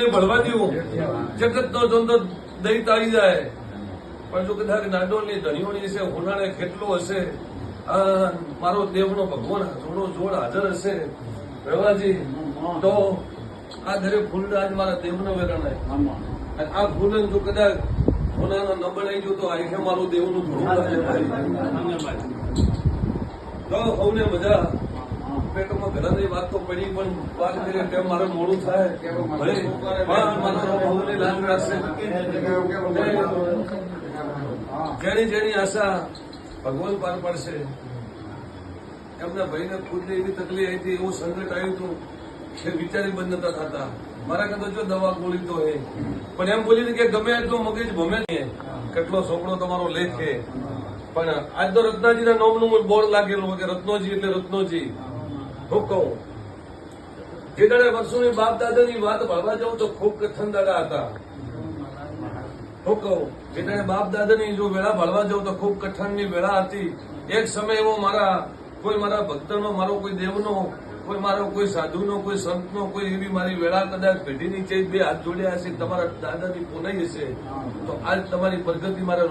નહીં ભળવા દેવું, જગત નો ધંધો દઈ તાળી જાય. પણ જો કદાચ નાડોળની ધણીઓની હશે, હોનાળે કેટલો હશે, મારો દેવનો ભગવાન જોડો જોડ હાજર હશે રવાજી, તો આ દરેક ફૂલ આજ મારા દેવનો વેરાણાય. આ ફૂલ જો કદાચ હોનાનો ન બનાવી જો તો આ મારું દેવનું થોડું તો સૌને મજા. પેટમાં ઘરની વાત તો પડી, પણ વાત કરીએ કેમ મારે મોડું થાય, મારા લાગ રાખશે. જેની જેની આશા ભગવાન પાર પાડશે. એમના ભાઈને ખુદને એવી તકલીફ આવી હતી, એવું સંકટ આવ્યું હતું કે વિચારી બંધ નતા થતા. મારા કરતા જો દવા ગોળી તો હે, પણ એમ બોલી કે ગમે એટલો મગજ ભમે નહીં, કેટલો છોકરો તમારો લેખે. પણ આજ તો રત્નાજીના નામનું બોર્ડ લાગેલું કે રત્નોજી એટલે રત્નોજી. હું કહું, જે દાડે વર્ષોની બાપ દાદાની વાત ભળવા જાઉં તો ખૂબ કથન દાડા હતા. હું કહું, જે દાડે બાપ દાદાની જો વેળા ભળવા જાઉં તો ખૂબ કઠણની વેળા હતી. એક સમય એવો કોઈ મારા ભક્તનો, મારો કોઈ દેવનો, કોઈ મારો કોઈ સાધુનો, કોઈ સંતનો, કોઈ એવી મારી વેળા કદાચ પેઢીની ચેત બે હાથ જોડ્યા હશે, તમારા દાદાની પુનાઈ હશે, તો આજ તમારી પ્રગતિ મારે